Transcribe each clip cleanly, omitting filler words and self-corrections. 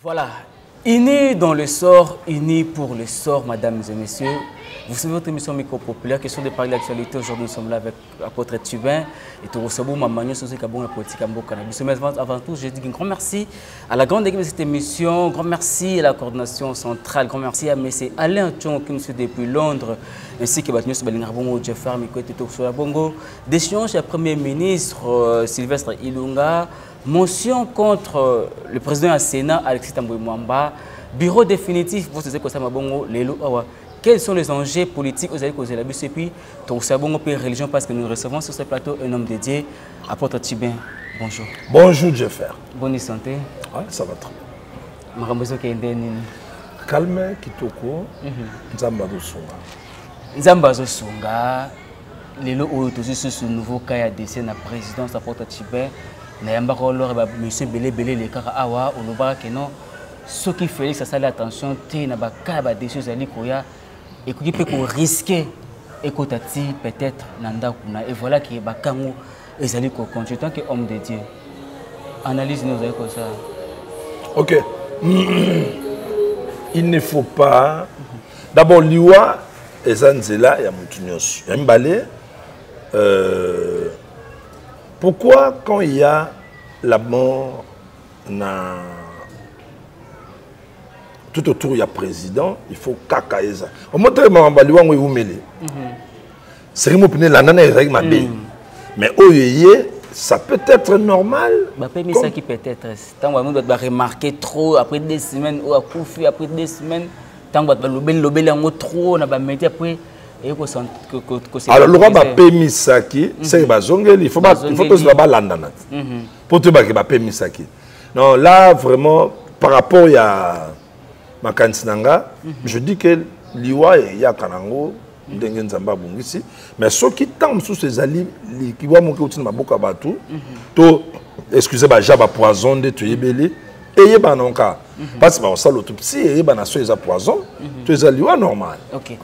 Voilà, unis dans le sort, unis pour le sort, mesdames et messieurs. Vous savez votre émission micro-populaire, question de parler d'actualité. Aujourd'hui, nous sommes là avec l'apôtre Tubin et tout recevons ma manière sociale qui la politique à Cannabis. Mais avant tout, je dis un grand merci à la grande équipe de cette émission, grand merci à la coordination centrale, grand merci à M. Alain Tchon qui nous suit depuis Londres, ainsi que M. Balingarbongo, Jeffar, Mikote Toksula Bongo. Décision chez le Premier ministre Sylvestre Ilunga. Motion contre le président du Sénat, Alexis Tamboué Mwamba. Bureau définitif, vous savez que ça m'a bon, quels sont les enjeux politiques aux alliés la bus et puis tout ça bon pour religion parce que nous recevons sur ce plateau un homme dédié, apôtre Tubin. Bonjour. Bonjour Jeffer. Bonne santé. Ouais, ça va très bien. Marambozo Kendeni. Calme Kitoko. Nzamba Zosunga. Nzamba Zosunga. Lelo oyo tous ce nouveau cas ya décès na présidence apôtre Tubin. Na yamba ko lor ba monsieur Belé le kaka awa oloba que non ce qui fait ça ça l'attention té na ba ka ba décès zali koya et qui peut risquer ekotati peut-être nanda kuna et voilà qui ba kango ezali ko consultant que homme de Dieu analyse nous avec ça. OK. Il ne faut pas d'abord liwa ezanzela ya mutunyosu. Ya mbale pourquoi quand il y a la mort tout autour il y a président, il faut kakaeza. Au moins très mambali wangu yumele. C'est que moi pene la nana est ma bé. Mais oyeye ça peut être normal. Bah mais ça qui peut être tant on doit remarquer trop après 2 semaines ou après 2 semaines tant on doit lobel en trop na ba mettre après. Alors, le roi va payer Misaki, c'est il faut que ce soit landana. Pour te battre, il va payer Misaki. Non, là, vraiment, par rapport à ma cantinanga, je dis que l'Iwa et Yakanango, mais ceux qui tombent sous ces alliés, qui voient mon côté de ma boca batou, excusez moi, j'ai un poison de tuer belé, et il y a un cas. Parce que ça, l'autopsie, et il y a un poison, tu es allié normal. Ok.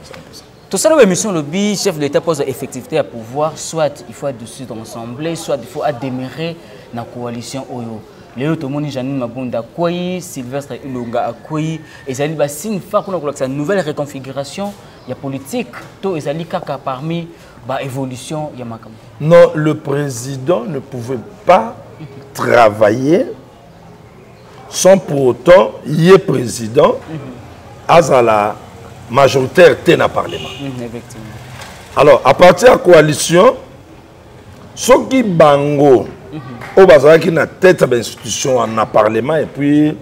Tout ça, l'émission, le chef de l'État pose effectivité à pouvoir, soit il faut être dessus d'ensemble, soit il faut adhérer dans la coalition Oyo. Les autres, Janine Mabunda Kouyi, Sylvestre Ilunga Kouyi, et ça c'est une fois qu'on a une nouvelle réconfiguration, il y a politique, tout et kaka parmi l'évolution, il y a ma. Non, le président ne pouvait pas travailler sans pour autant y est président à la majoritaire dans le Parlement. Alors, à partir de la coalition, ceux qui bango, au bazar qui na tête de l'institution dans le Parlement et puis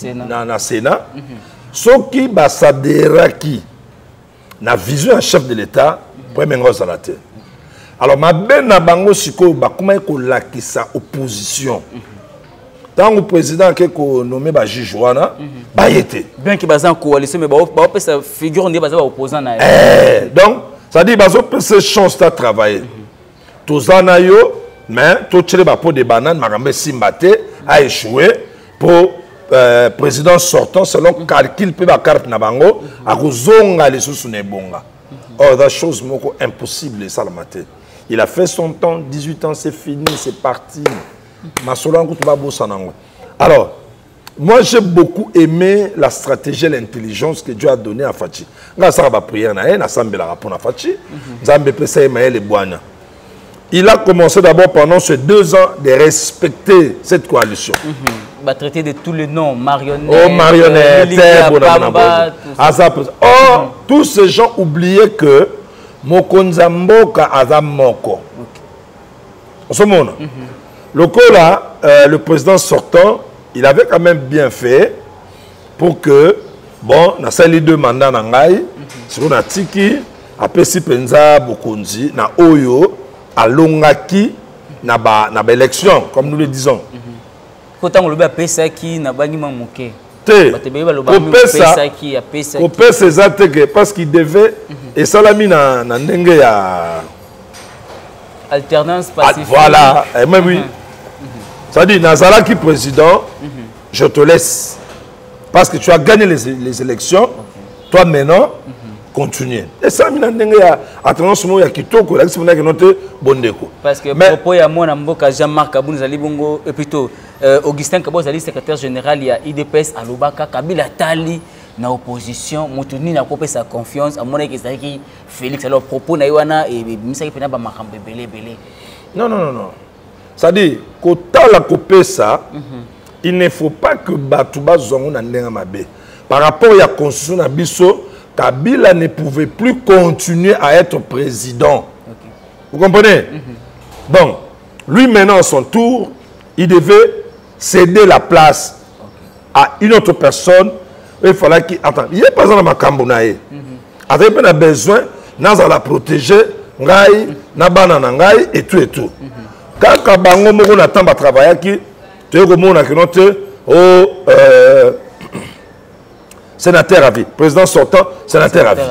dans le Sénat, ceux qui s'adhèrent qui na vision un chef de l'État, premier à la tête. Alors, ma ben na bango siko comment est sa opposition. Tant que le président qui est nommé juge, il était. Bien qu'il y ait en coalition, mais sa figure on est opposant. Donc, ça dit que c'est chance de travailler. Tous en ayant, mais tout le monde des bananes, Marambe Simbate a échoué pour président sortant selon calcul de la carte Nabango, à Rozonga les sous-Nebonga. Or, la chose impossible, ça le matin. Il a fait son temps, 18 ans, c'est fini, c'est parti. Alors, moi j'ai beaucoup aimé la stratégie et l'intelligence que Dieu a donnée à Fachi. Il a commencé d'abord pendant ces 2 ans de respecter cette coalition. Traiter de tous les noms, marionnettes. Oh, marionnettes, or, tous ces gens oubliaient que Mokonzamboka Azamoko. Le coup là, le président sortant, il avait quand même bien fait pour que, bon, na sali 2 mandats nangai, sur na tiki, après si penza bokonzi, na oyo, à longaki, na ba élection, comme nous le disons. Pourtant, le PSA qui n'a pas ni manqué. Parce qu'il devait, et ça l'a mis na ndenge ya alternance pacifique. Voilà, et même oui. Ça dit, Nazala qui président, je te laisse. Parce que tu as gagné les élections, toi maintenant, continue. Et ça, il y a attendance, il y a Kitoko, il y a Bondeko. Parce que propos, il y a Jean-Marc Aboun, et plutôt Augustin Kaboz ali secrétaire général ya IDPS à Lubaka Kabila Tali na opposition motuni na kopé sa confiance à mon que ça qui Félix alors propos na wana et misaki pena ba makambe belé. Non. Ça dit quand la copé ça il ne faut pas que Batouba zongo na ndenga mabe. Par rapport à la constitution na biso Kabila ne pouvait plus continuer à être président. Okay. Vous comprenez? Donc, lui maintenant à son tour, il devait céder la place à une autre personne. Il fallait qu'il... Attends, il n'est pas dans ma cambonaye. Attends, il a besoin, nous allons la protéger, et tout et tout. Quand Kabango Moko n'a pas travaillé, tu es comme on sénateur à vie. Président sortant, sénateur à vie.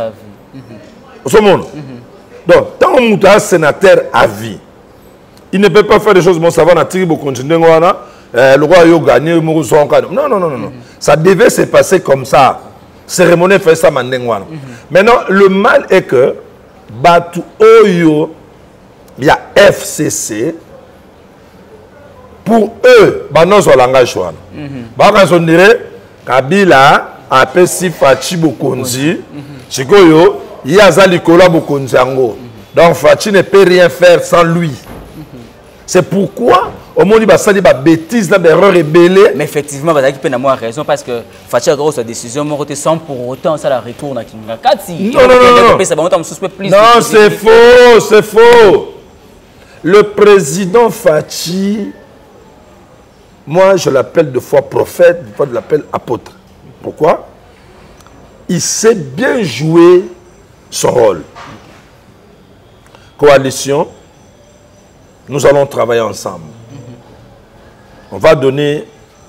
Au monde. Donc, tant qu'on est sénateur à vie, il ne peut pas faire des choses. Bon, ça va, on a tiré beaucoup de choses. Le roi a gagné, non. Ça devait se passer comme ça. Cérémonie fait ça, maintenant, le mal est que, Batu Oyo, il y a FCC, pour eux, nous avons langage. On dirait, Kabila, après si Fachi Bokonzi, Chikoyo, il y a Zalikola Bokonzi Ango. Donc Fachi ne peut rien faire sans lui. C'est pourquoi au monde il va salir des bêtises, des erreurs rébellées. Mais effectivement, vous avez raison parce que Fachi a grosse décision, sans pour autant ça la retourne à Kinga. Non, c'est faux, c'est faux. Le président Fachi, moi je l'appelle de fois prophète, de fois je l'appelle apôtre. Pourquoi? Il sait bien jouer son rôle. Coalition, nous allons travailler ensemble. On va donner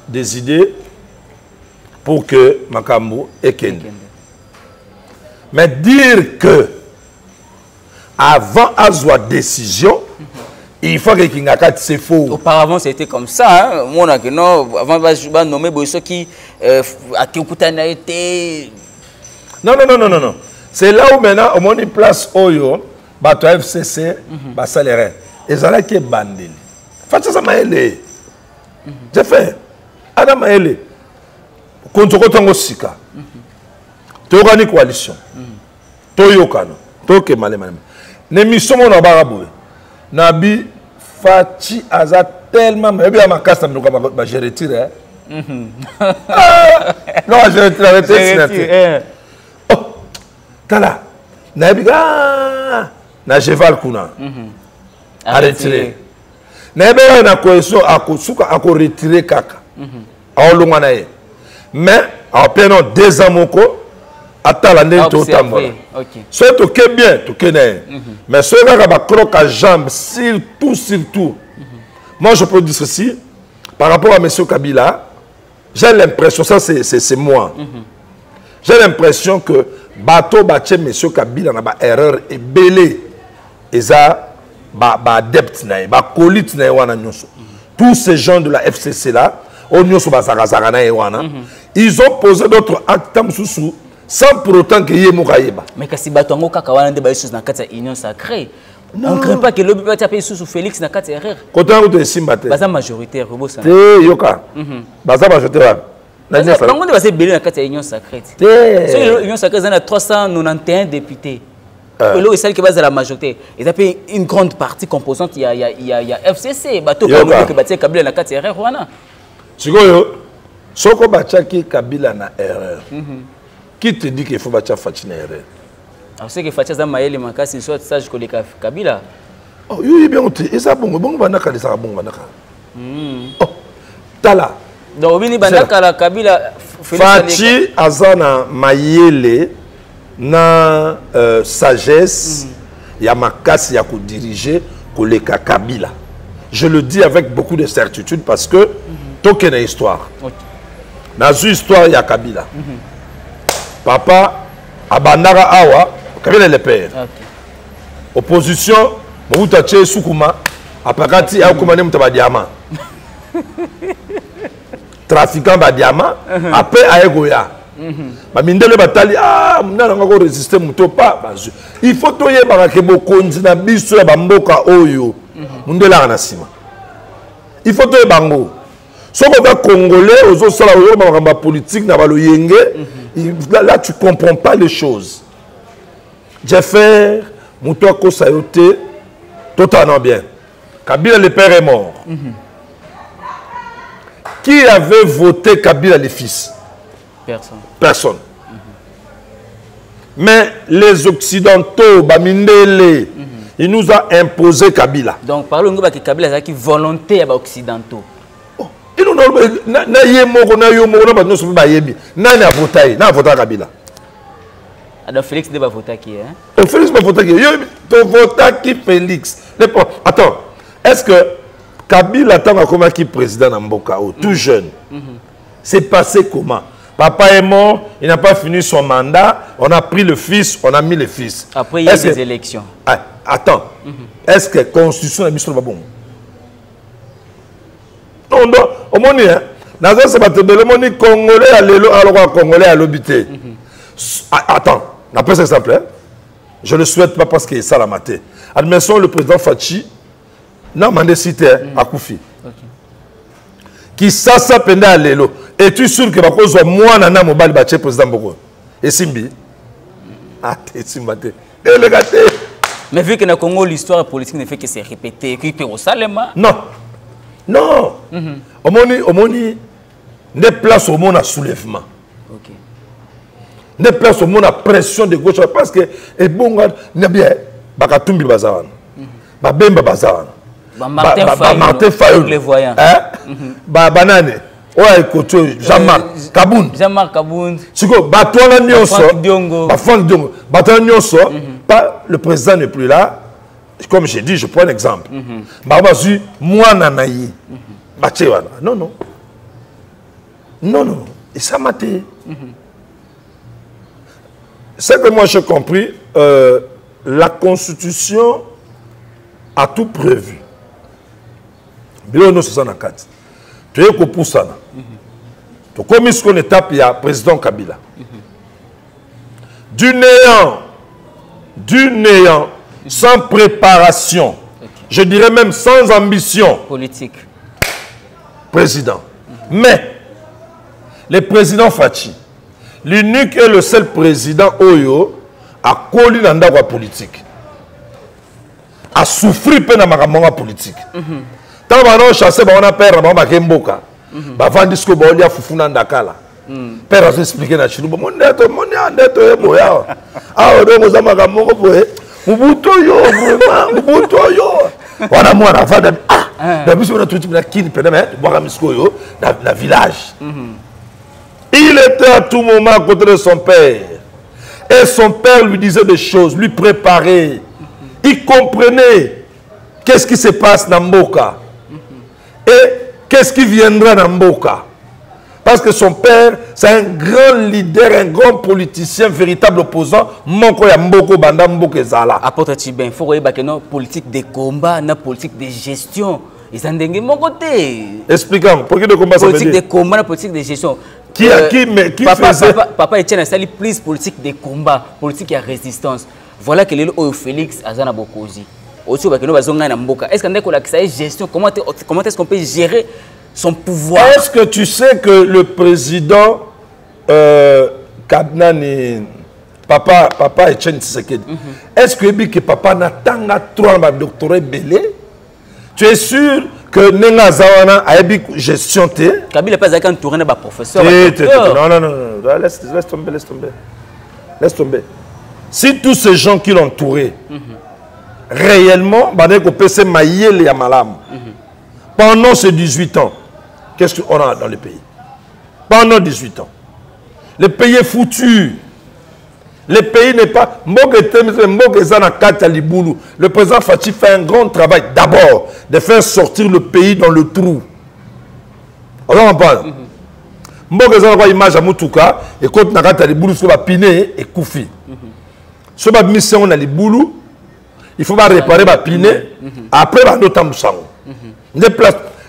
des idées pour que Makambo et Kende. Mais dire que avant Azwa décision, il faut que Kingakat c'est faux. Auparavant, c'était comme ça. Hein? Moi, avant, je vais nommer ceux qui a été. Non. C'est là où maintenant, au moins, place Oyo, bato FCC, salaire. Et ça là qui est bandé. Faites ça, maëlé. J'ai fait. Adam maëlé. Contre Tango Sika. Togani coalition. Toyokano. Toke malé malé. N'émission mon abaraboué. Nabi Fachi Aza tellement. Mais bien ma casse, je retire. Non, je retire. Oh, Tala. Nabi na cheval kuna. A retirer. Nabi na coalition à retirer kaka. A olonganaye. Mais en prenant 2 ans moko. Attends l'année tout soit tu bien, tu connais. Mais ce qui a croque à jambe, surtout. Moi, je peux dire ceci, par rapport à M. Kabila, j'ai l'impression, ça c'est moi, j'ai l'impression que bateau battu M. Kabila n'a pas erreur et belé. Et ça, adepte, colite, tous ces gens de la FCC là, ils ont posé d'autres actes sans pour autant qu'il y ait Mouraïba. Mais si Batongo Kakawana de Baïsus n'a qu'à union sacrée, on ne craint pas que le bébé a payé sous Félix n'a qu'à erreur. Quand on est Simbate, Baza majoritaire, Yoka. Baza majoritaire. Comment on va se bélir dans la union sacrée? L'union sacrée, il y a 391 députés. Là, c'est celle qui base à la majorité. Ils ont payé une grande partie composante. Il y a FCC. Bateau qui bâtit Kabila n'a qu'à erreur. Si on bâtit Kabila n'a erreur. Qui te dit qu'il faut bâtir Fachi na erreur? Alors c'est que Fachi a maëli makasi soit sage que les Kabila. Oh oui bien on te et ça bon banaka les ça bon banaka. Oh tala. Donc bini banaka la Kabila Fachi azana maëli na sagesse ya makasi ya ko diriger koleka Kabila. Je le dis avec beaucoup de certitude parce que toke na histoire. Na histoire ya Kabila. Papa, Abandara Awa, Kabila le père. Opposition, Mobuta Tché Soukouma, Apakati Aokoumane Moutaba Diamant. Trafiquant ba diamant, après Aegoya. Mindele Batali, Mna n'a résister Mouto pas. Il faut toyer Barakebo Konzina Bisso Bamboka Oyo. Mundela Anasima. Il faut toyer Bango. Si on est congolais, aux politique, là tu ne comprends pas les choses. Jeffer, Moutouako Sayote, totalement bien. Kabila le père est mort. Qui avait voté Kabila le fils? Personne. Personne. Mais les Occidentaux, Bamindele, ils nous ont imposé Kabila. Donc, parlons de Kabila, c'est une volonté des Occidentaux. Ils nous ont voté Kabila. Alors, Félix ne va voter qui hein? Félix va voter qui? Tu votes qui Félix? Attends, est-ce que Kabila a comme qui président Namboka, tout jeune? C'est passé comment? Papa est mort, il n'a pas fini son mandat, on a pris le fils, on a mis le fils. Après, il y a des élections. Ah, attends, est-ce que la constitution est mise sur le bon? Non, non, au moins, dans un sabat de l'homme congolais à l'élo, alors congolais à l'obité. Attends, après cet exemple, je ne le souhaite pas parce qu'il est ça la maté. Admettons le président Fachi, n'a pas cité à Koufi. Qui ça pendant à l'élo. Es-tu sûr que moi, nana mobile bâché président Boko? Et Simbi? Ah, t'es Simbate. Mais vu que dans le Congo, l'histoire politique ne fait que se répéter, qu'il peut au Salema. Non. Non. Au moni, ne place au monde à soulèvement. Ok. Ne place au monde à pression de gauche. Parce que, et bon, n'a bien, Bakatumbi Bazawan. Babemba Bazawan. Martin Fayoul. Les voyants. Banane. Ouais, écoute, Jean-Marc Kaboun. Jean-Marc Kaboun. Batouana Nyonso. Franck Diongo. Batouana Nyonso. Pas le président n'est plus là. Comme j'ai dit, je prends un exemple. Babazu, moi nanaï. Batchewana. Non, non. Non, non. Et ça m'a été. C'est que moi j'ai compris, la Constitution a tout prévu. Bilono 64. Tu es au Poussana. Tu comme ce qu'on étape, il y a le président Kabila. Du néant, sans préparation, je dirais même sans ambition. Politique. Président. Mais, le président Fachi, l'unique et le seul président Oyo, a collé dans la politique. A souffert dans la politique. Tant que nous chassons, on a peur, on a Kemboka. Avant de ce que on a Fufuna Ndakala. Père a expliqué na Chiluba. Mon net, est boya. Ah, on a ma gamme pour Ubuto yo, Ubuto yo. On a moi la femme. Ah, depuis on a tout la kill pédamètre, boire misko yo, dans le village. Il était à tout moment à côté de son père. Et son père lui disait des choses, lui préparait. Il comprenait qu'est-ce qui se passe dans Mboka. Et qu'est-ce qui viendra dans Mboka. Parce que son père, c'est un grand leader, un grand politicien, véritable opposant. Moko ya Mboko banda Mboka ezala. Apôtre Tibin, il faut voir que nos politique de combat, nos politique de gestion. Ils sont de mon côté. Expliquons, pour qui de combat ça veut dire? Politique de combat, politique de gestion. Qui faisait? Papa Etienne a plus politique de combat, politique de résistance. Voilà que le Félix Azana Bokozi. Aussi, est-ce qu'on a une gestion? Comment est-ce qu'on peut gérer son pouvoir? Est-ce que tu sais que le président Kadnani, papa Etienne Tshisekedi, est-ce que papa n'a pas trois doctorats belé? Tu es sûr que Nenga Zawana a une gestion? Kabila n'a pas entouré de professeur. Non, laisse tomber, laisse tomber. Laisse tomber. Si tous ces gens qui l'ont entouré, réellement, pendant ces 18 ans, qu'est-ce qu'on a dans le pays? Pendant 18 ans. Le pays est foutu. Le pays n'est pas... Le président Fachi fait un grand travail, d'abord, de faire sortir le pays dans le trou. On en parle. Image à Moutouka, et quand on a les boulous sur la piné et Koufi. Si on a mis ça, on a les boulous, il faut réparer la piné, après on a d'autres moussangs.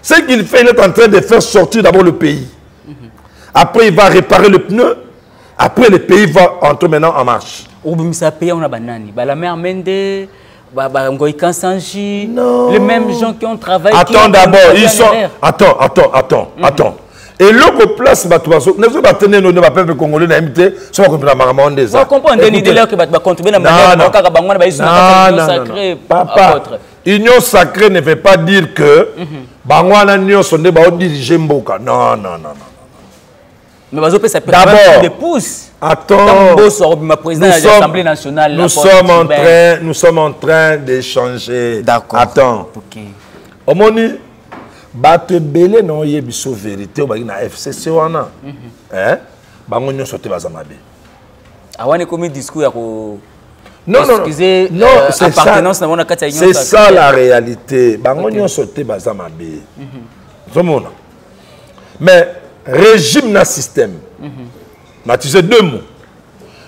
Ce qu'il fait, il est en train de faire sortir d'abord le pays. Après, il va réparer le pneu. Après, le pays va entrer maintenant en marche. On a banani. La mère Mende, les mêmes gens qui ont travaillé. Attends d'abord, ils sont. Attends. Et l'autre place, nous sommes tenus dans le peuple congolais, nous sommes dans des ans. Vous comprenez l'idée là que va contribuer dans sacré. Papa, union sacrée ne veut pas dire que Bangwana Nyon sont des dirigeants Mboka. Non. Mais d'abord, des pouces. Attends, nous sommes en train d'échanger. D'accord. Attends. Ok. Omoni, batte belé non yebiso vérité au bagina FCC wana. Hein? Bango nyo sote bazamabe. Awane komi discours ya ko. Non, c'est ça la réalité. Bango nyo sote bazamabe. Zomona. Mais régime na système. Tu sais deux mots.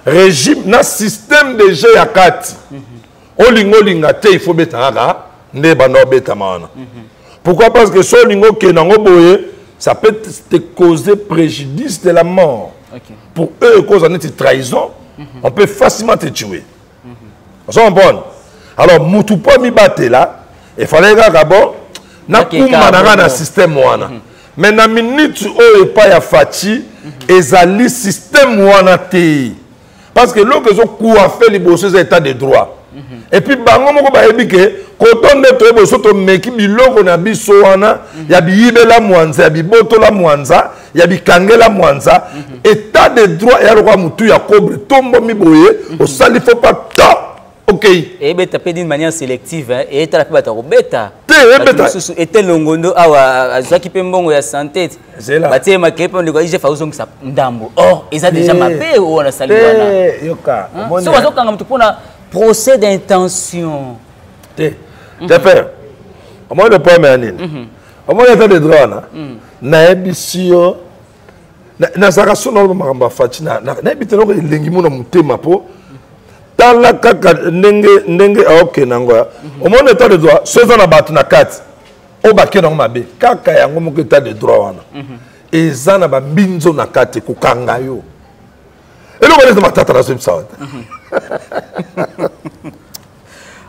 Régime na système déjà yakati. Olingate il faut betanga ne bano betamana. Pourquoi? Parce que so lingo kenango boye ça peut te causer préjudice de la mort. Pour eux cause en trahison, on peut facilement te tuer. Ça on bon. Alors mutu po mi batte là, il fallait d'abord na kuma na système wana. Mais na minute où pas ya fati ezali système wana te. Parce que l'autre ils ont coiffé les bosses état de droit. Et puis bango moko ba yebi ke koton de to bosso to meki biloko na biso wana ya biyibela mwanza ya biboto la mwanza ya bikangela mwanza état de droit ya roi mutu ya kobre tombo miboye au sali faut pas ta. OK. Et ben tapé d'une manière sélective hein et ta la bata robeta. Et était longondo awa zaki pembongo ya santé. Batie ma kepo ndiko ije fa uzongisa ndambo. Or eza déjà mapé ou on a sali wana. Yoka. So bazokanga mutu pona procès d'intention. T'es fait. Au moins le point mais au moins l'état de droit là. Na ebisio na sakaso na makamba fatina na ebitelo elengi mona mutema po. Dans la kaka ndenge aoke nangoya au moins l'état de droit ceux on a battu na kati o baké na mabe kaka yango moko état de droit wana ezana ba mbinzo na kati kokanga yo elo boneza matata na sebisa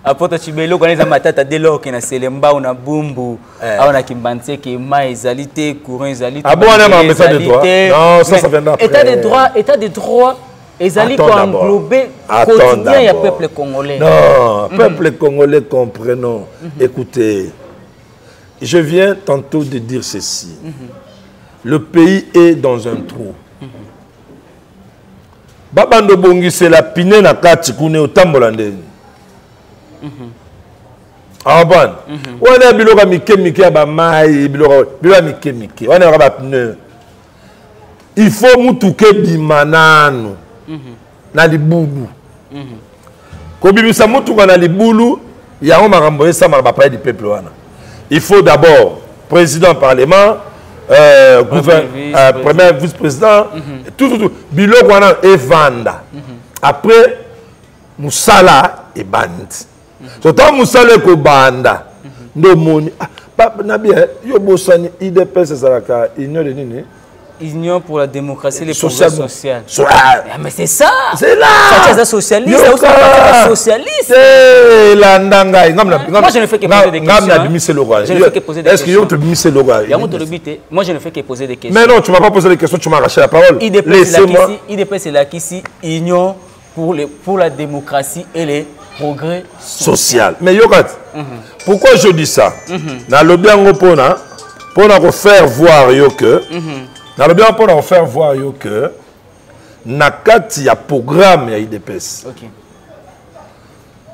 Apota chibelo koneza matata dès lors que na selemba ou na bumbu a na kimbantie que mai ezalité courant ezalité. Ah bon on a un message de droit. Non, ça viendra après. État de droit ezali ko englober quotidien ya peuple congolais. Non, peuple congolais comprenons. Écoutez, je viens tantôt de dire ceci. Le pays est dans un trou. Babando bongi c'est la pine na kati kune otambola ndeni. Ah bon. On a biloka mike ba mai biloka mike. On a ba pneu. Il faut mutuke bimanano. Na libulu. Ko bimisa mutuka na libulu ya o makambo esa ba pa du peuple wana. Il faut d'abord président parlement premier vice-président tout biloko wana evanda. Après musala et band. So tant musala ko banda ndo moni na bien yo bosani IDPS ezalaka union de nini Union pour la démocratie et les progrès sociaux. Mais c'est ça. C'est là. C'est socialiste. Socialiste. Moi je ne fais que poser des questions. Est-ce que tu mis ce logo? Moi je ne fais que poser des questions. Mais non, tu ne m'as pas posé des questions, tu m'as arraché la parole. IDP c'est là qu'ici Union pour la démocratie et les progrès sociaux. Mais Yokat, pourquoi je dis ça? Dans le bien pour faire voir que dans le bien pour faire voir que nakati ya programme ya IDPS. OK.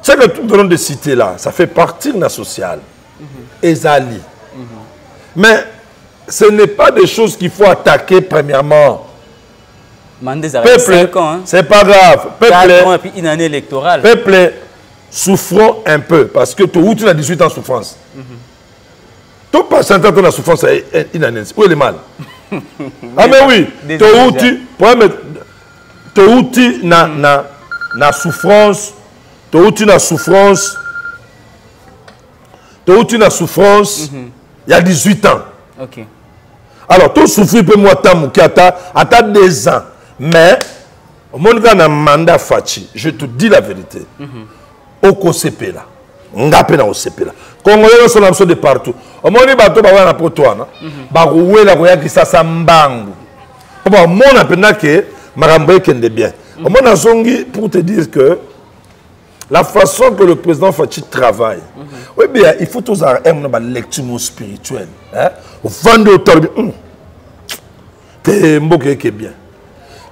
C'est que tout le monde de citer là, ça fait partie de la sociale. Ezali. Mais ce n'est pas des choses qu'il faut attaquer premièrement. Peuple, c'est pas grave. Peuple, et puis une année électorale. Peuple, souffrons un peu parce que tu as 18 ans de souffrance. Tu passes un temps de souffrance une année. Où est le mal? Ah mais oui, tu na souffrance, tu na souffrance, il y a 18 ans. OK. Alors, tu souffres peu moi à 2 ans, mais au monde a un mandat fachi, je te dis la vérité. Au CP là, ngapé na osepela congolais sont là de partout au moins bato ba wana potwana ba rouela ko yakisa sambangu bon mon apena que marambo kende bien au moins nazongi pour te dire que la façon que le président Fachi travaille oui bien il faut tous avoir une lecture spirituelle hein au fond de temps que mboke que bien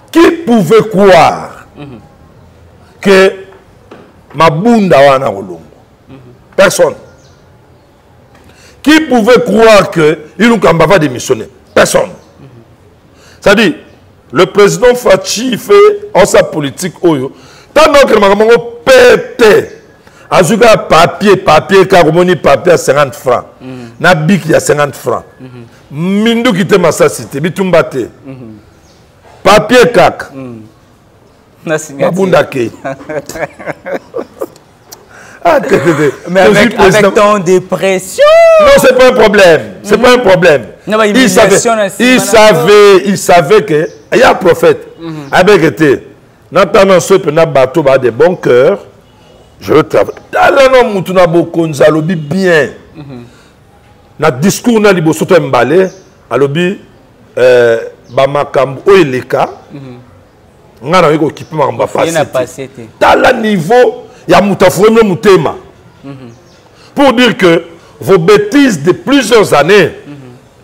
qui pouvait croire que Mabunda wana kolongo personne. Qui pouvait croire que Ilukamba va démissionner? Personne. C'est-à-dire, le président Fachi fait en sa politique oyo. Tant que Mamango pète, azuka papier, caromoni papier à 50 francs. Nabik il y a 50 francs. Mindu qui te massa cité, bitumbate. Papier kak. Mabunda ke. Ah, mais avec ton dépression. Non, c'est pas un problème. C'est pas un problème. Non, il savait que il y a un prophète. Avec été, n'attendant ce que n'a bateau des bons cœurs, je veux travailler. Dans le monde, beaucoup de bien. Na discours na liboso to mbale, alobi ba makambo oeleka. Ngana yiko kipe makamba passé. Dans le niveau il y a Mutema. Pour dire que vos bêtises de plusieurs années,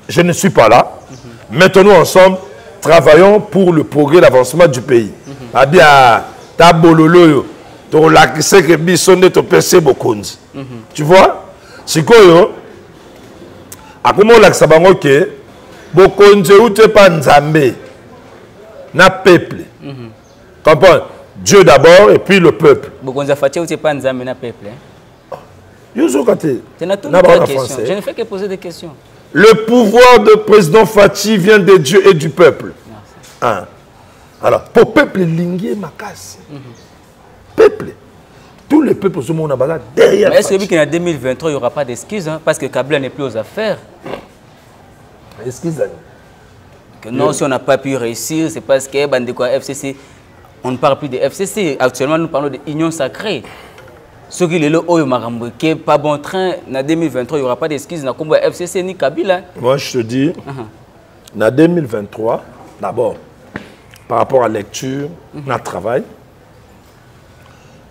je ne suis pas là. Maintenant, ensemble, travaillons pour le progrès, l'avancement du pays. Tu vois? C'est quoi? À comment on a que Bokonze ou te pas Nzambe, na peuple. Comprends? Dieu d'abord et puis le peuple. Je ne fais que poser des questions. Le pouvoir de président Fachi vient de Dieu et du peuple. Hein? Alors, pour le peuple, l'ingé makas. Peuple. Tous les peuples au monde sont derrière. Mais est-ce qu'en 2023, il n'y aura pas d'excuses hein, parce que Kabila n'est plus aux affaires? Excusez-moi. Que non, si on n'a pas pu réussir, c'est parce que Bandeko FCC. On ne parle plus de FCC. Actuellement, nous parlons d'union sacrée. Ce qui est le haut qui pas bon train, en 2023, il n'y aura pas d'excuses dans le FCC ni Kabila. Moi, je te dis, en 2023, d'abord, par rapport à la lecture, à travail,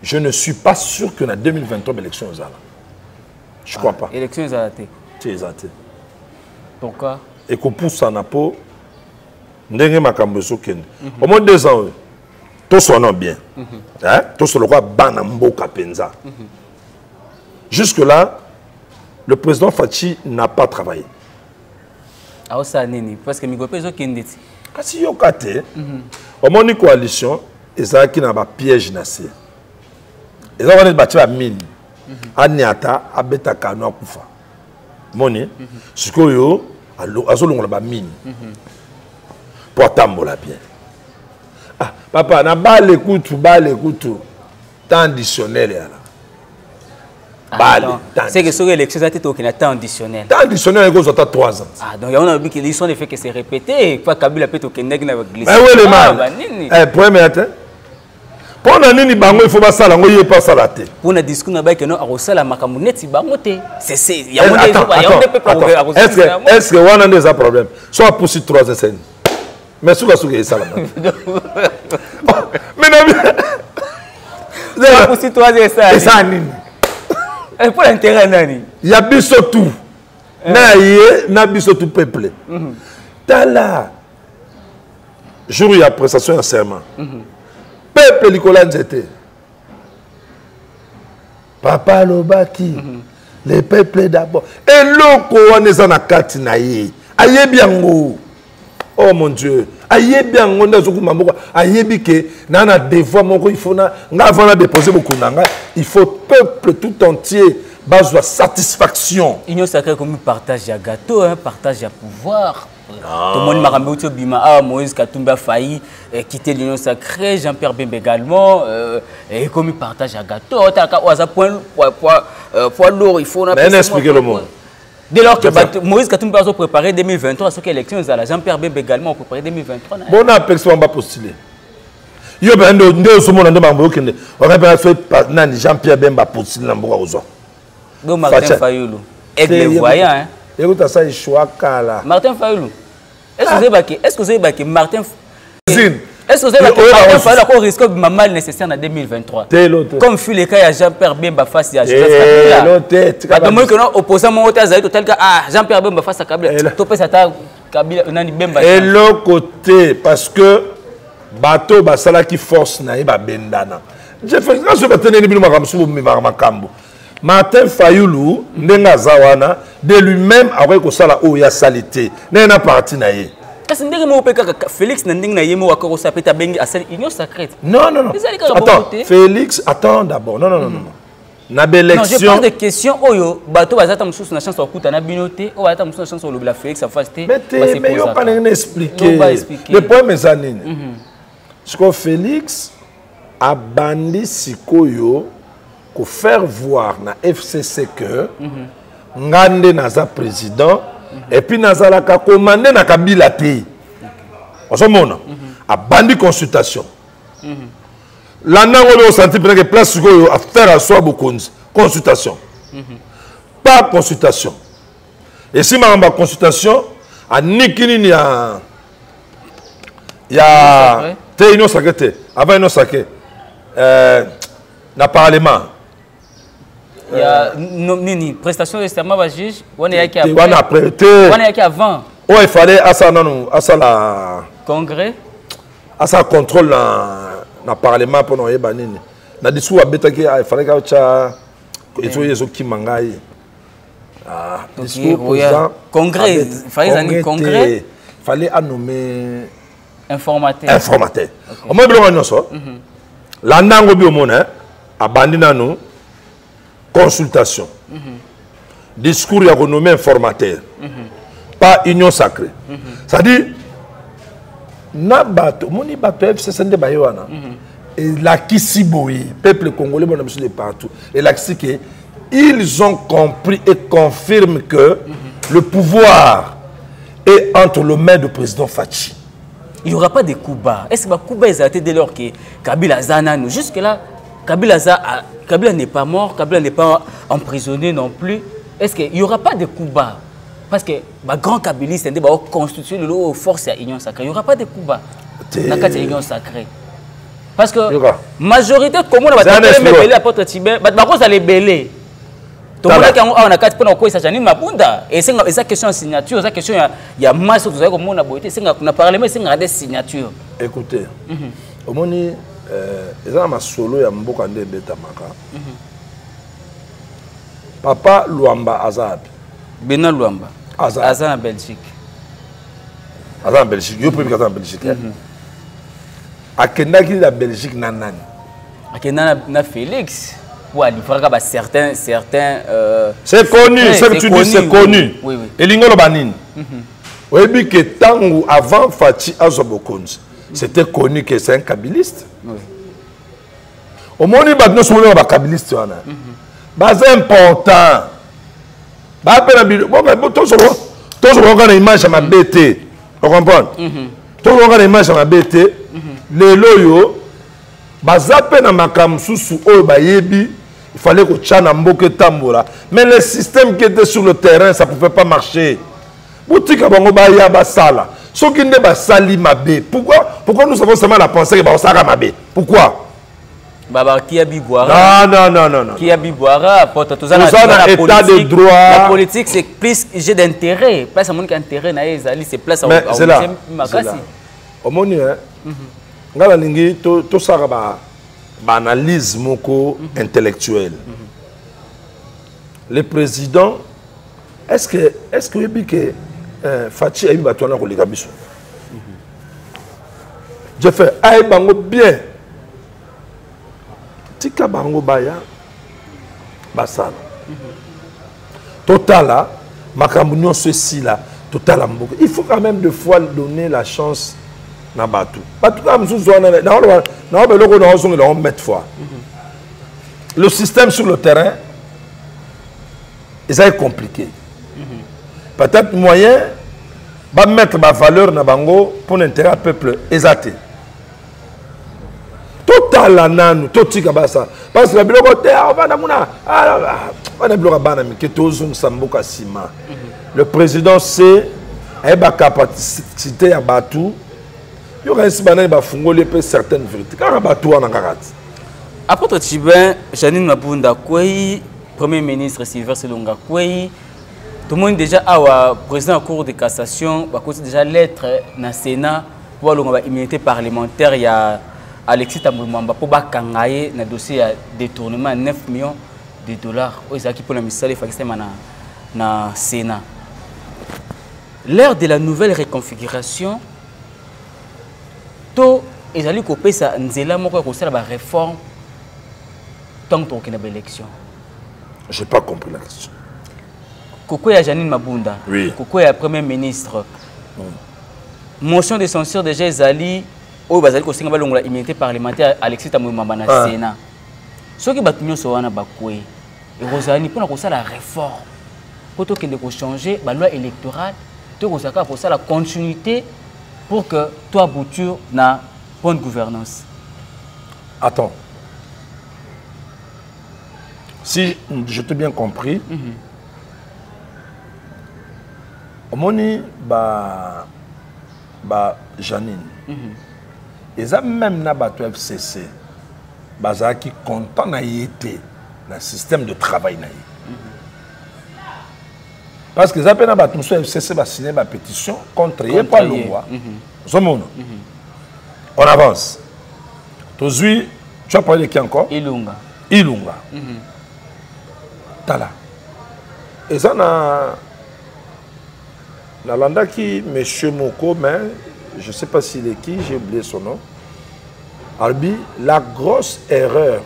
je ne suis pas sûr que en 2023, l'élection est là. Je ne crois pas. L'élection est là. Tu es athée. Pourquoi? Et qu'on pousse en apo, au moins 2 ans. Tout sonne bien. Tout ce roi Banambo Kapenza. Jusque-là, le président Fachi n'a pas travaillé. Ah, ça nini parce que Migope zo kinditi. Kasi yo kate. Au moins une coalition, ezaki na ba piège nassé. Ezaki na bati ba mine. Aniata abeta kanu akufa. Moni, sikoyo azolongola ba mine. Pour tambola bien. Ah, papa, na bale kutu, temps additionnel là. C'est que sur l'élection, ça a été un temps additionnel. Temps additionnel, il y a 3 ans. Ah, donc il y a une qui ont fait que c'est répété. Pas Kabila peut être glissé. Mais oui, les man. Pour mettre. Pour nani bango il faut pas ça là, on y est pas ça là. Pour na discours na ba que non arosa la makamuneti bangote. C'est il y a est-ce que on a des problèmes. Soit pour 3 ans. Mais ce que c'est ça là. Mais non. Pour si toi c'est ça. C'est ça nini. Et pour l'intérêt nani. Il y a biso tout. Na biso tout peuple. Tala. Jour il y a prestation en serment. Peuple Nicolas Nzete. Papa Lobaki. Les peuples d'abord. Et l'oko on est en akati na ye. Aye biango. Oh mon Dieu, aïe bien on a zoku mamoko, aïe bike, nana devoir moko il faut na, avant de déposer beaucoup nanga, il faut peuple tout entier base de satisfaction. Union sacrée comme partage à gâteau, hein, partage à pouvoir. Tout le monde m'a ramené au Bima, ah Moïse Katumba failli quitter l'Union sacrée, Jean-Pierre Bemba également, et comme partage à gâteau, t'as qu'à point lourd, il faut. Mais expliquez le mot. Dès lors que Moïse Katumba a préparé 2023, ce que l'élection est là, Jean-Pierre Bemba également a préparé 2023. Bon, on a personne qui va postuler. Il y a un Jean-Pierre Bemba postulé. Donc Martin Fayoulou. Aigle voyant, hein. Écoute ça, il choix là. Martin Fayoulou. Est-ce que vous avez que Martin est-ce que vous avez que Martin Fayoulou a risqué le mal nécessaire en 2023? Comme fut le cas de Jean-Pierre Bemba face à Joseph Kabila. Parce que nous opposons mon tel cas Jean-Pierre Bemba face à Kabila. Tout peut s'attendre Kabila nani Bemba. Et l'autre côté parce que bateau basala qui force na ba bendana. Je fais quand je vais tenir le bilan comme makambo. Martin Fayoulou ndenga zawana de lui-même avec ko sala o ya salité. Na parti na ye. Parce que Félix Nanding Yemo a sapé bengi à cette union sacrée. Non, non, non. Attends, Félix, attends d'abord. Non, non, non, non. Non, je pose des questions. Oyo, bateau bazata msous na chance au coup na binoté. O bazata msous na chance au la Félix a fasté. Mais il pas expliquer. Le problème est anine. Parce que Félix a bandi sikoyo pour faire voir na FCC que ngande naza président. Et puis Nazala a commandé na Kabila te. On se mona. A bandi consultation. L'année où on senti que place à faire à soi beaucoup consultation. Pas consultation. Et si ma consultation a nikini il y a te ino sakete avant ino saké na parlement. Il y a une prestation de serment à juge. On est qui avant. Oh, il fallait à ça non, à ça la congrès. À ça contrôle na parlement pour nous banini. Na discours abeta qui il fallait que ça et tout les autres qui mangaient. Ah, discours président. Congrès, il fallait un congrès. Il fallait nommer informateur. Informateur. On m'a dit non ça. La nango bi au monde a bandina nous. Consultation. Discours et renommé informateur. Pas union sacrée. C'est-à-dire, moni bato FCC de Bayoana. Et la Kissiboui, peuple congolais, bon, de partout. Et la Kissiboui, ils ont compris et confirment que le pouvoir est entre les mains du président Fachi. Il n'y aura pas de coups bas. Est-ce que Kuba a été dès lors que Kabila Zananou, jusque-là, Kabila n'est pas mort, Kabila n'est pas emprisonné non plus. Est-ce qu'il n'y aura pas de coups bas? Parce que les grands Kabilistes ont constitué le lot aux forces à l'Union sacrée. Il n'y aura pas de coups bas dans l'Union sacrée. Parce que la majorité, comme on a belé à Porte Tibet, ils allez belé. Tout le monde qui a un cas pour ça, j'anime ma bunda. Et c'est une question de signature, c'est question il y a masse de choses comme on a beauté, c'est qu'on a parlé, mais c'est une des signatures. Écoutez, au moins, ils ont un solo ya mboka nde beta maka. Papa Luamba Azab. Bena Luamba. Azab en Belgique. Azab en Belgique. Yo premier en Belgique. Akenda qui la Belgique nanan. Akenda na Félix. Ouais, il faudra que certains c'est connu, ce que tu dis c'est connu. Oui, oui. Et l'ingolo banine. Oui, bien que tango avant Fachi Azobokonzi. C'était connu que c'est un kabiliste. Oui. Au moins, il y a des kabilistes. C'est important. Tous les images à ma BT. Vous comprenez? Tous les images à ma BT. Les loyaux. Il fallait que Tchana Mboke Tambola. Mais le système qui était sur le terrain, ça ne pouvait pas marcher. Boutique à Bangobaya Basala. Ce qui n'est pas sali Mabé. Pourquoi nous avons seulement la pensée que Sara Mabé? Pourquoi? Baba qui a Biboira. Non. Qui a Biboira, porte tout ça. État de droit. La politique, c'est plus j'ai d'intérêt. Place à mon intérêt, c'est place à c'est là. Au moins, tout ça, analyse moko intellectuelle. Le président, est-ce que Fachi a eu battu dans le Gabiso? Je fais aïe bango bien. Tika bango baya basala. Total là, makambounion ceci là, total ambo. Il faut quand même de fois donner la chance na batu. Batu comme sous-zone na mettre fois. Le système sur le terrain, c'est compliqué. Peut-être moyen va mettre ma valeur na bango pour l'intérêt du peuple exacté. Total sala nanu totika basa parce que biloko te avanda muna wana biloko bana mike tozung samboka sima le président sait eba capacité ya batu yo resi bana ba fungoli pe certaines vérités car batu wana ngakati apôtre Tchibin Janine Mabunda kwei premier ministre Sylvain Selonga kwei tout le monde déjà a président en cour de cassation ba côté déjà lettre na Sénat pour la immunité parlementaire il y a Alexis Tamboulmamba pour bakangaye na dossier détournement 9 millions de dollars aux qui pour la misale fakisema na Sénat. L'ère de la nouvelle réconfiguration to ezali kopesa nzela moko ko sala ba réforme tant qu'on a élection. J'ai pas compris la question. Koko ya Janine Mabunda. Oui. Koko ya premier ministre. Motion de censure déjà ezali o bazali ko singa balongola immunité parlementaire Alexis Tamboulmamba na Sénat. Soki batu nyonso wana bakwe ekozani pona ko sala réforme. Poto kende ko changer ba loi électorale to ko saka ko sala continuité pour que toi aboutir na bonne gouvernance. Attends. Si je t'ai bien compris, omoni ba Janine. Ils ont même na bato FCC. Baza qui content na yété le système de travail na yé. Parce que ils appellent na bato FCC va signer ma pétition contre yé pas le loi. On avance. Tozui, tu as parlé de qui encore? Ilunga. Ilunga. Tala. Et ça na landa qui monsieur Moko, mais je ne sais pas s'il est qui, j'ai oublié son nom. Albi, la grosse erreur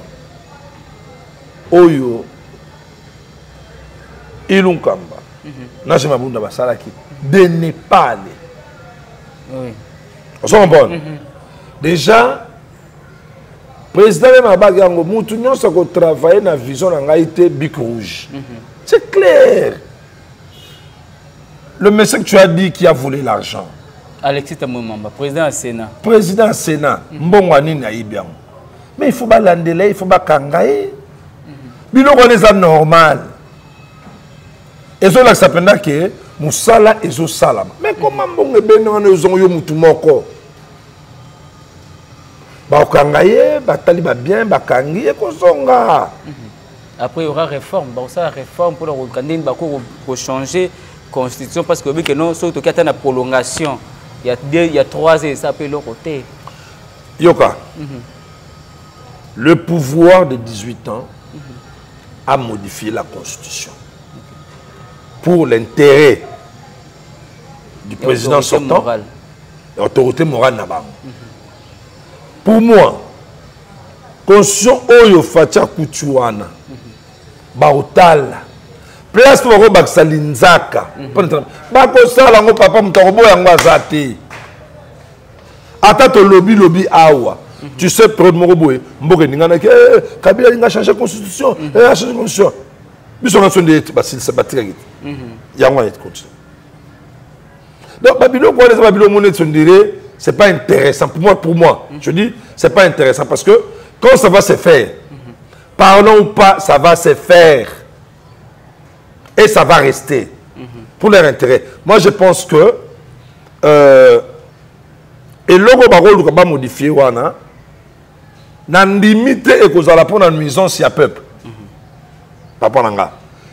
Oyo Ilunkamba, Najima Bunda Basalaki, de ne pas aller. Oui. On s'en bonne. Déjà, président de Mabagango, Moutounion, ça qu'on travaille dans la vision de la Bic Rouge. C'est clair. Le monsieur que tu as dit qui a volé l'argent. Alexis Tamboulmamba, président du Sénat. Président du Sénat, Mbongwani Naïbian. Mais il faut pas l'andeler, il faut pas kangaye. Mais nous connaissons ça normal. Et ça, là, ça peut dire que Moussala et Zosalam. Mais comment on est bien dans les zones où Moutoumoko? Bah, kangaye, bah, taliba bien, bah, kangaye, kozonga. Après, il y aura réforme. Bah, ça, réforme pour le candidat, pour changer la constitution parce que non, surtout qu'il y a une prolongation. Il y a 3 ans, ça peut le côté. Yoka, le pouvoir de 18 ans a modifié la constitution pour l'intérêt du président sortant, l'autorité morale Nabango. Pour moi, constitution Oyo Fatia Kouchouana, Baotala, place pour baksa linzaka bako sala ngo papa mutarobo yango azate ata to lobby awa tu sais près moroboé mboke ningana ke Kabila linga changer constitution a changer constitution biso na sonde basil se batira git yango est continue donc babilo ko les babilo monet sondire c'est pas intéressant pour moi je dis c'est pas intéressant parce que quand ça va se faire parlons ou pas ça va se faire. Et ça va rester pour leur intérêt. Moi, je pense que et logo barolo va modifier wana na limite et cause à la pour la nuisance il y a peuple. Papa nanga.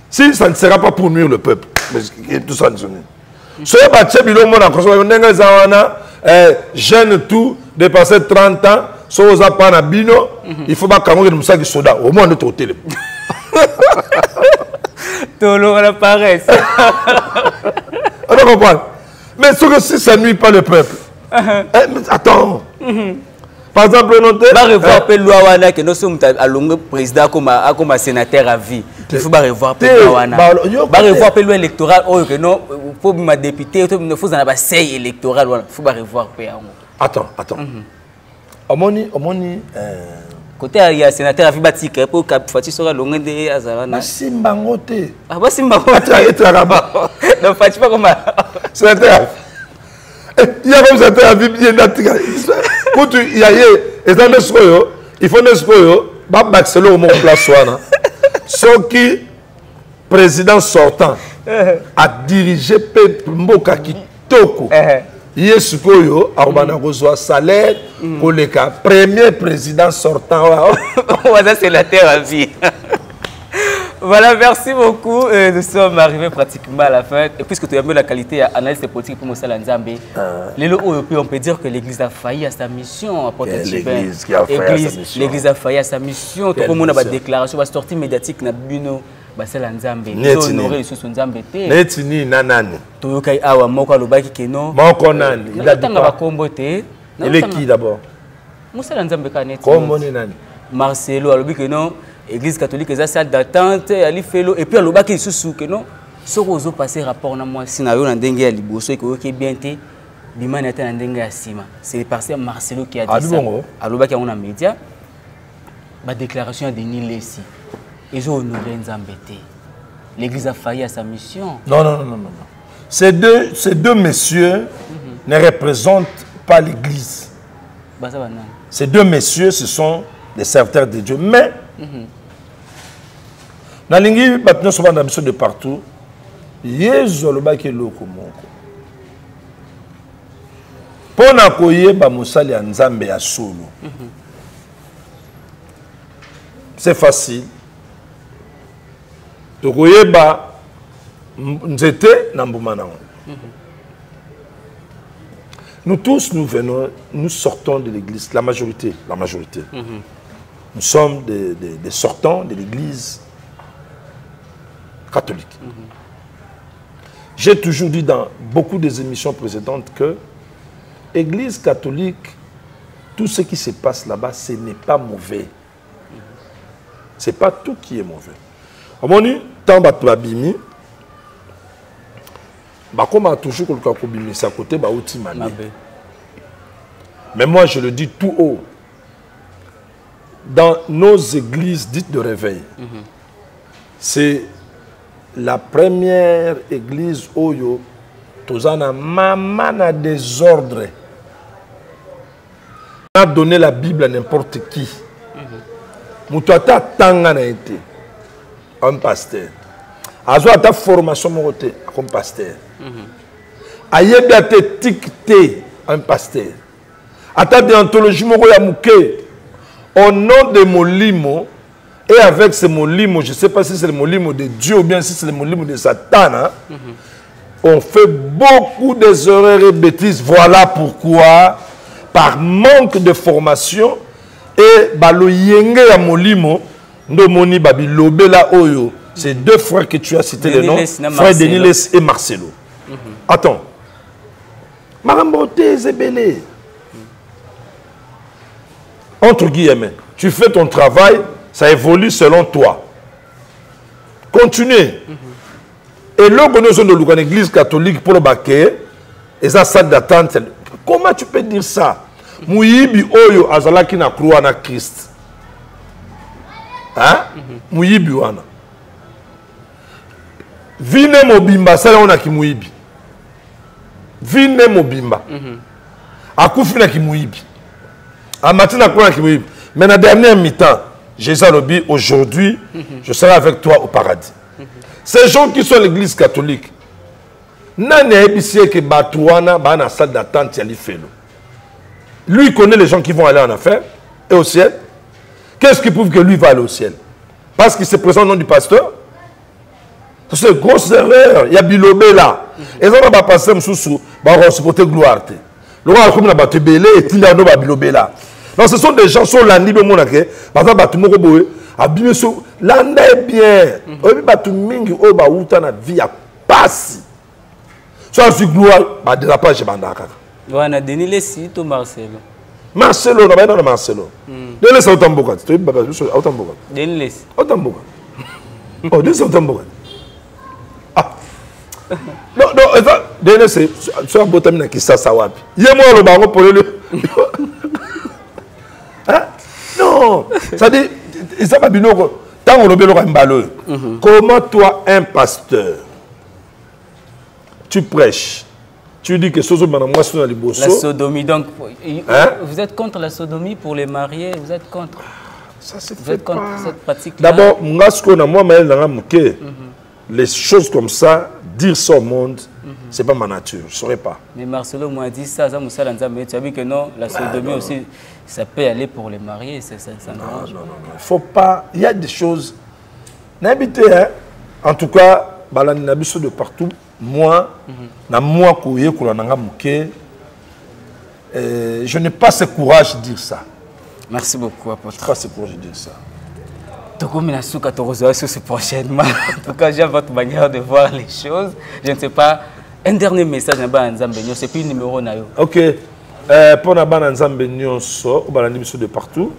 Si ça ne sera pas pour nuire le peuple, mais tout ça nous est. Ce ba tchebilo mona ko so ndenga zawana jeune tout dépasser 30 ans, so za pa na bino, il faut pas kango de musaki soda au moins notre hôtel. Tolo la paresse. On va comprendre. Mais ce que si ça nuit pas le peuple. Mais attends. Par exemple, on va revoir le loi wana que nous sommes à longue président comme sénateur à vie. Il faut revoir le loi wana. Va revoir le loi électorale que non pour ma député il faut en avoir 6 électoral il faut revoir Attends. Omoni côté il y a sénateur à vie batika pour cap Fati sera longue de azalana. Simbangote. Ah bah Simbangote. Donc Fati pas comme sénateur. Il y a comme sénateur à vie bien natika. Quand il y a et ça le soyo il faut nous dire que mon place ce qui président sortant a dirigé Mboka Kitoko. Yes, Koyo, a salaire pour le cas. Premier président sortant. Ça, c'est la terre à vie. Voilà, merci beaucoup. Nous sommes arrivés pratiquement à la fin. Et puisque tu as vu la qualité d'analyse politique pour Moussa Nzambe, on peut dire que l'Église a failli à sa mission. L'Église a failli à sa mission. Tout le monde a une déclaration, une sortie médiatique na Buno. Basela Nzambe. Honorer sous Nzambe te. Netini nanani. Toyokai awa moko alobaki keno. Moko nani. Il a dit pas kombo te. Il est qui d'abord? Moussa Nzambe ka neti. Kombo ni nani? Marcelo alobi keno. Église catholique eza salle d'attente ali felo et puis alobaki sous keno. Soko ozo passer rapport na moi sinayo na ndenge ya liboso ekoki bien te. Bimana ata na ndenge ya sima. C'est le pasteur Marcelo qui a dit ça. Alobaki on a média. Ba déclaration de Denis Lessi. Ils ont honoré Nzambe. L'Église a failli à sa mission. Non. Ces deux messieurs ne représentent pas l'Église. Ces deux messieurs, ce sont des serviteurs de Dieu. Mais, dans l'Église, nous sommes dans de partout. Pour Nzambe à solo. C'est facile. Tokoyeba nzete na mbuma nango. Nous tous, nous sortons de l'église, la majorité. Nous sommes des sortants de l'église catholique. J'ai toujours dit dans beaucoup des émissions précédentes que l'église catholique, tout ce qui se passe là-bas, ce n'est pas mauvais. Ce n'est pas tout qui est mauvais. Amoni, tant babimi, comme a toujours quelqu'un qui bimi sa côté, outi mané. Mais moi je le dis tout haut. Dans nos églises dites de réveil, c'est la première église Oyo, Tozana Mamana désordre. On a donné la Bible à n'importe qui. Moutouata Tanga n'a été. Un pasteur. Azo ta formation comme pasteur. Ayebi a ticté un pasteur. Ata déontologie moko ya muke. Au nom de Molimo et avec ce Molimo, je ne sais pas si c'est le Molimo de Dieu ou bien si c'est le Molimo de Satan, hein, on fait beaucoup d'erreurs et bêtises. Voilà pourquoi, par manque de formation et balo yenge ya Molimo, Ndomoni Babi Lobela Oyo, c'est deux frères que tu as cités le nom, frère Denis et Marcelo. Attends. Marambote Zebele. Entre guillemets, tu fais ton travail, ça évolue selon toi. Continuez. Et là, nous sommes dans l'église catholique pour le baquet, et ça, salle d'attente. Comment tu peux dire ça? Mouyibi Oyo Azalaki na croix na Christ. Hein? Mouyibi wana. Vine mobimba, ça on a ki mouyibi. Vine mobimba. Akufi na ki mouyibi. Amatina croix na ki mouyibi. Mais dans la dernière mi-temps, Jésus a dit aujourd'hui, je serai avec toi au paradis. Ces gens qui sont à l'église catholique, nane ebisiye ke batouana ba na salle d'attente ya lifelo. Lui il connaît les gens qui vont aller en enfer et au ciel. Qu'est-ce qui prouve que lui va aller au ciel? Parce qu'il se présente au nom du pasteur. C'est une grosse erreur. Il y a Bilobé là. Et ça va passer Moussou, va supporter gloire. Le roi a comme la batte belé et il y a un Bilobé là. Donc ce sont des gens qui sont là, par exemple, Batumoko Boé, abîmé sur l'année est bien. Et Batumingi, oh, bah, où t'as la vie à passer. Soit sur gloire, bah, de la page, je bande à Kaka. On a Denis Lessi, ou Marcelo. Marcelo, on a bien Marcelo. Denis Lessi, autant beaucoup. Tu es autant beaucoup. Denis Lessi. Autant beaucoup. Oh, Denis autant beaucoup. Ah. Non, Denis Lessi, tu as beau terminer qui ça, ça va. Il y a moi le baron pour le. Hein? Non, ça dit, ça va bien. Tant qu'on a un ballon, comment toi, un pasteur, tu prêches, Tu dis que Sozo Banamwa sont dans les bossos. La sodomie, donc, Hein? vous êtes contre la sodomie pour les mariés, vous êtes contre. Ça se Vous fait êtes contre pas. cette pratique-là. D'abord, les choses comme ça, dire ça au monde, c'est pas ma nature. Je ne saurais pas. Mais Marcelo m'a dit ça, ça Moussa Lanzambe, tu as vu que non, la sodomie aussi, ça peut aller pour les mariés, ça Non. Il faut pas. Il y a des choses. N'habitez, hein. En tout cas, balani nabiso de partout. Moi, je n'ai pas ce courage de dire ça. Merci beaucoup, apôtre. Je n'ai pas ce courage de dire ça. Prochainement. En tout cas, j'aime votre manière de voir les choses. Je ne sais pas. Un dernier message, c'est plus le numéro. Ok. Pour Naban Nzambe Nyonso, de partout.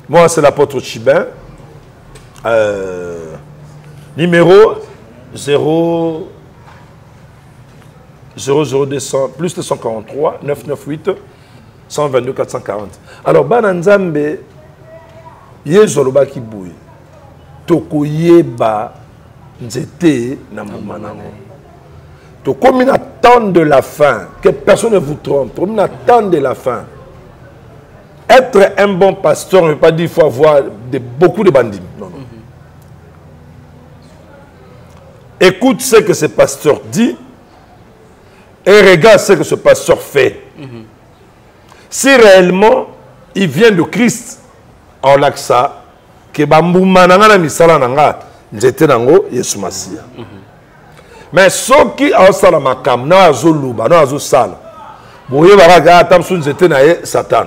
Moi, c'est l'apôtre Chibin. Numéro 00200 plus 243 998 122 440. Alors, Bananzambe, Yezoloba Kiboui, Tokoyeba Nzete Namumanango. Comme une attente de la fin, que personne ne vous trompe, comme une attente de la fin. Être un bon pasteur ne veut pas dire qu'il faut avoir beaucoup de bandits. Non, non. Écoute ce que ce pasteur dit et regarde ce que ce pasteur fait. Si réellement il vient de Christ, en l'aksa, que bambumananga misala nanga, njete nango Yesu Masia. Mais ceux qui ont ça la makam, na azoluba, na azosala. Boye baraga atamsu njete na ye Satan.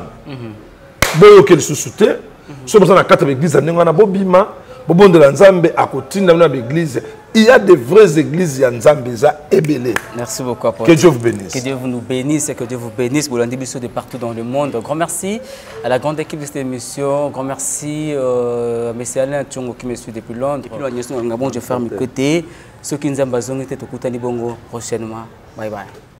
Boyo ke susute, so bosa na kata l'église ndenge na bobima, bobonde la Nzambe akotinda na l'église. Il y a de vraies églises ya Nzambe za ebele. Merci beaucoup, apôtre. Que Dieu vous bénisse. Que Dieu nous bénisse et que Dieu vous bénisse. Vous l'avez de partout dans le monde. Grand merci à la grande équipe de cette émission. Grand merci à M. Alain Tchongo qui me suit depuis Londres. Et puis, je vais faire mes côtés. Ceux qui nous ont besoin de bongo prochainement. Bye bye.